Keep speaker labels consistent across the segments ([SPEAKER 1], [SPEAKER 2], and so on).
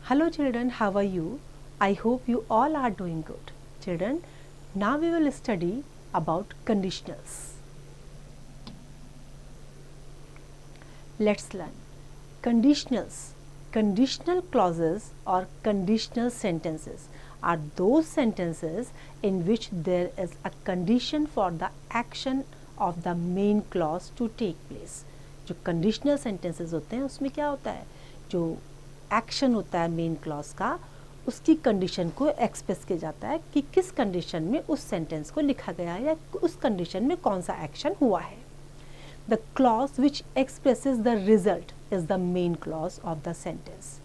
[SPEAKER 1] Hello children, how are you? I hope you all are doing good. Children, now we will study about conditionals. Let's learn. Conditionals. Conditional clauses or conditional sentences are those sentences in which there is a condition for the action of the main clause to take place. जो conditional sentences होते हैं उसमें क्या होता है, जो action होता है मेन क्लॉज का, उसकी कंडीशन को एक्सप्रेस किया जाता है कि किस कंडीशन में उस सेंटेंस को लिखा गया है या उस कंडीशन में कौन सा एक्शन हुआ है. The clause which expresses the result is the main clause of the sentence,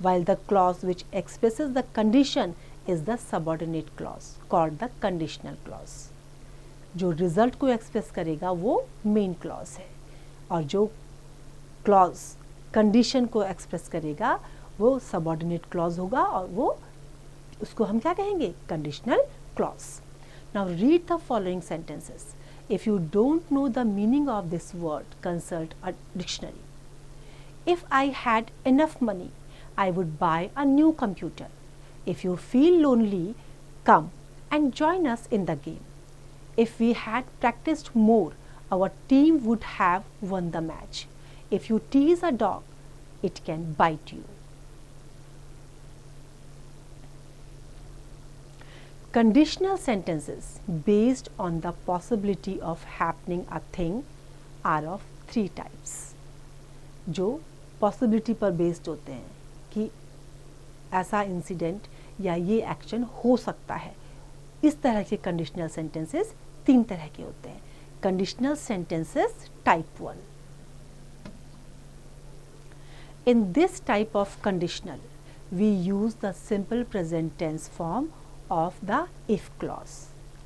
[SPEAKER 1] while the clause which expresses the condition is the subordinate clause called the conditional clause. जो रिजल्ट को express करेगा वो main clause है और जो clause condition को express करेगा वो सबऑर्डिनेट क्लॉज होगा और वो उसको हम क्या कहेंगे, conditional clause. Now read the following sentences. If you don't know the meaning of this word, consult a dictionary. If I had enough money, I would buy a new computer. If you feel lonely, come and join us in the game. If we had practiced more, our team would have won the match. If you tease a dog, it can bite you. Conditional sentences based on the possibility of happening a thing are of three types. जो possibility पर based होते हैं कि ऐसा incident या ये action हो सकता है, इस तरह के कंडीशनल सेंटेंसेस तीन तरह के होते हैं. Conditional sentences type 1. In this type of conditional, we use the simple present tense form of the if clause.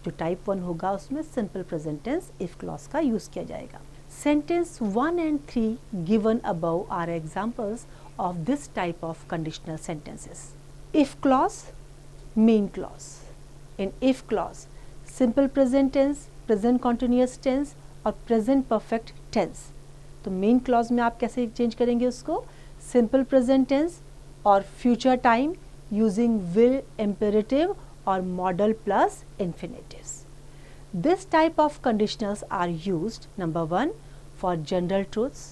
[SPEAKER 1] जो टाइप 1 होगा उसमें simple present tense if clause का यूज किया जाएगा. Sentence 1 and 3 given above are examples of this type of conditional sentences. If clause, main clause. In if clause, simple present tense, present continuous tense और present perfect tense. तो main clause में आप कैसे change करेंगे उसको, simple present tense और future time using will imperative or modal plus infinitives. This type of conditionals are used, number 1, for general truths,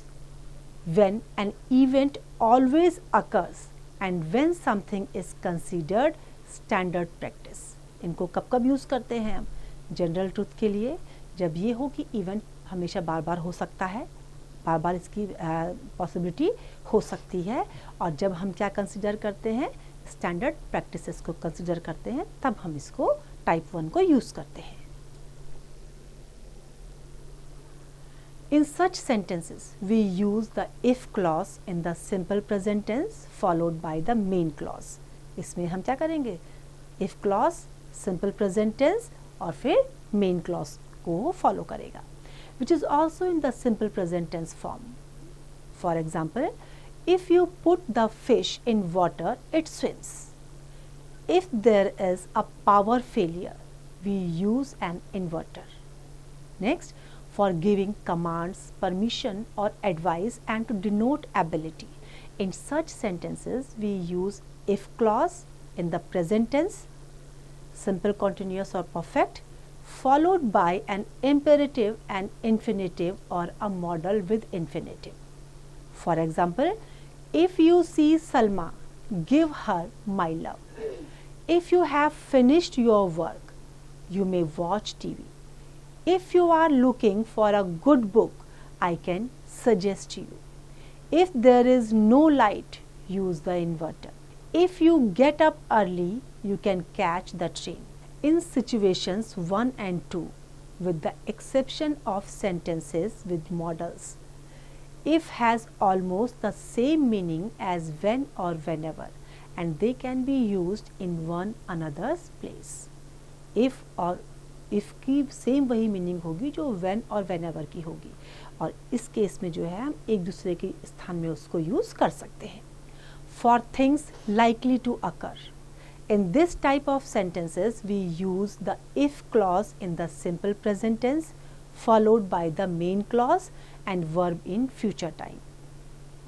[SPEAKER 1] when an event always occurs and when something is considered standard practice. इनको कब कब use करते हैं हम, general truth के लिए जब ये हो कि इवेंट हमेशा बार बार हो सकता है, बार बार इसकी पॉसिबिलिटी हो सकती है, और जब हम क्या कंसिडर करते हैं, स्टैंडर्ड प्रैक्टिसेस को कंसिडर करते हैं, तब हम इसको टाइप 1 को यूज़ करते हैं. In such sentences, we use the if clause in the simple present tense followed by the main clause. इसमें हम क्या करेंगे, if clause, simple present tense और फिर main clause को follow करेगा, which is also in the simple present tense form. For example, if you put the fish in water, it swims. If there is a power failure, we use an inverter. Next, for giving commands, permission or advice and to denote ability. In such sentences, we use if clause in the present tense, simple continuous or perfect, followed by an imperative and infinitive or a modal with infinitive. For example, if you see Salma, give her my love. If you have finished your work, you may watch TV. If you are looking for a good book, I can suggest you. If there is no light, use the inverter. If you get up early, you can catch the train. In situations 1 and 2, with the exception of sentences with modals, if has almost the same meaning as when or whenever, and they can be used in one another's place. If और if की same वही meaning होगी जो when और whenever की होगी, और इस केस में जो है हम एक दूसरे के स्थान में उसको यूज़ कर सकते हैं. For things likely to occur. In this type of sentences, we use the if clause in the simple present tense followed by the main clause and verb in future time.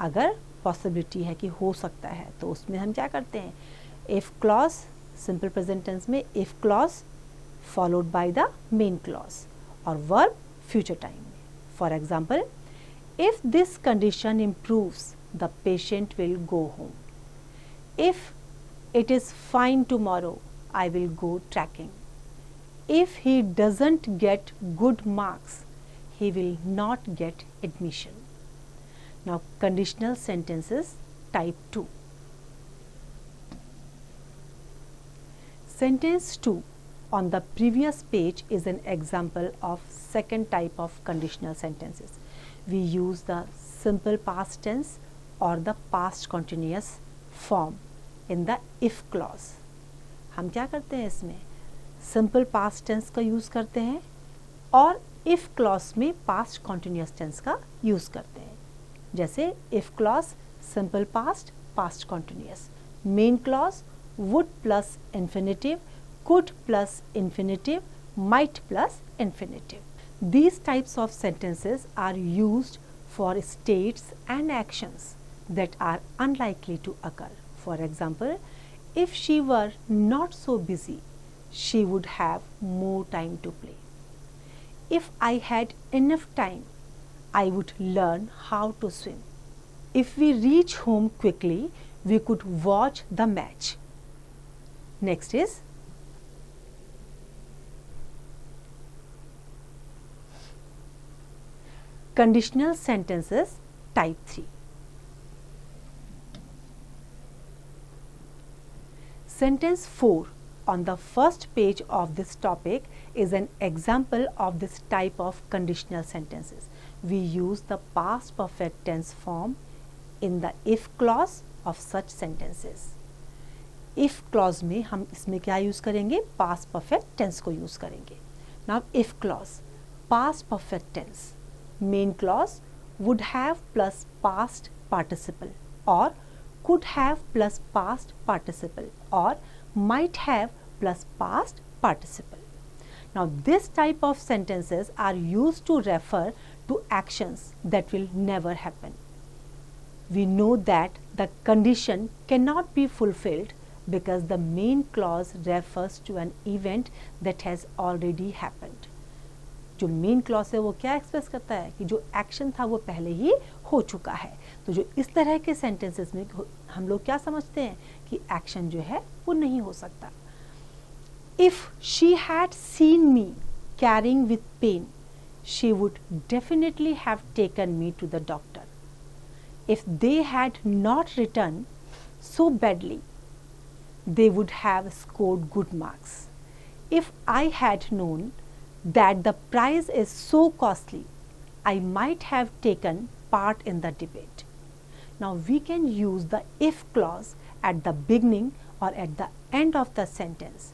[SPEAKER 1] अगर possibility है कि हो सकता है, तो उसमें हम क्या करते हैं, if clause, simple present tense में if clause followed by the main clause और वर्ब फ्यूचर टाइम में. For example, if this condition improves the patient will go home. If it is fine tomorrow, I will go trekking. If he doesn't get good marks, he will not get admission. Now conditional sentences type 2. Sentence 2 on the previous page is an example of second type of conditional sentences. We use the simple past tense or the past continuous form in the if clause. हम क्या करते हैं, इसमें simple past tense का use करते हैं और if clause में पास्ट कॉन्टिन्यूस टेंस का यूज़ करते हैं. जैसे if clause simple past, past continuous. Main clause would plus infinitive, could plus infinitive, might plus infinitive. These types of sentences are used for states and actions that are unlikely to occur. For example, if she were not so busy, she would have more time to play. If I had enough time, I would learn how to swim. If we reach home quickly, we could watch the match. Next is conditional sentences type 3. Sentence 4 on the first page of this topic is an example of this type of conditional sentences. We use the past perfect tense form in the if clause of such sentences. If clause में हम इसमें क्या use करेंगे, past perfect tense को use करेंगे. Now if clause, past perfect tense, main clause would have plus past participle or could have plus past participle or might have plus past participle. Now this type of sentences are used to refer to actions that will never happen. We know that the condition cannot be fulfilled because the main clause refers to an event that has already happened. जो main clause है वो क्या express करता है कि जो action था वो पहले ही हो चुका है. तो जो इस तरह के सेंटेंसेस में हम लोग क्या समझते हैं कि एक्शन जो है वो नहीं हो सकता. If she had seen me carrying with pain, she would definitely have taken me to the doctor. If they had not return so badly, they would have scored good marks. If I had known that the prize is so costly, I might have taken part in the debate. Now we can use the if clause at the beginning or at the end of the sentence.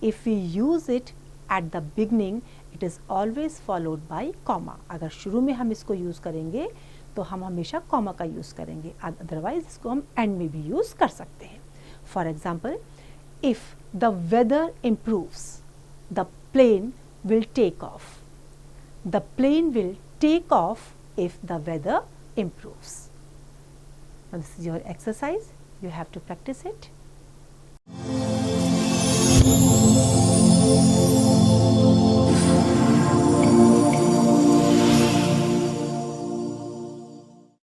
[SPEAKER 1] If we use it at the beginning, it is always followed by comma. अगर शुरू में हम इसको use करेंगे तो हम हमेशा comma का यूज़ करेंगे, अदरवाइज इसको हम एंड में भी यूज़ कर सकते हैं. For example, if the weather improves, the plane will take off. The plane will take off if the weather improves. Now this is your exercise. You have to practice it.